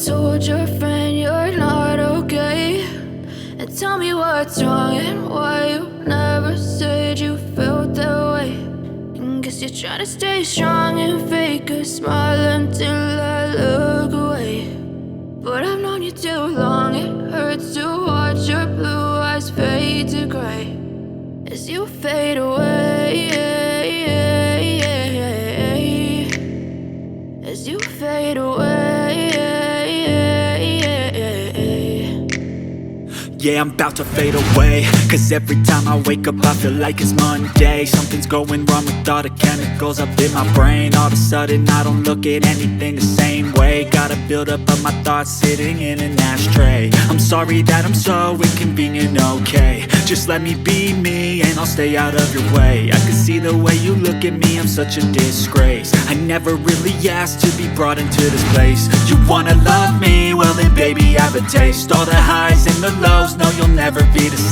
told your friend you're not okay? And tell me what's wrong and why you never said you felt that way. And guess you're trying to stay strong and fake a smile until I look away. But I've known you too long, it hurts to watch your blue eyes fade to gray as you fade away, as you fade away. Yeah, I'm about to fade away, cause every time I wake up I feel like it's Monday. Something's going wrong with all the chemicals up in my brain. All of a sudden I don't look at anything the same way. Gotta build up of my thoughts sitting in an ashtray. I'm sorry that I'm so inconvenient, okay? Just let me be me and I'll stay out of your way. I can see the way you look at me, I'm such a disgrace. I never really asked to be brought into this place. You wanna love me? Well then baby, have a taste. All the highs and the lows, no, you'll never be the same.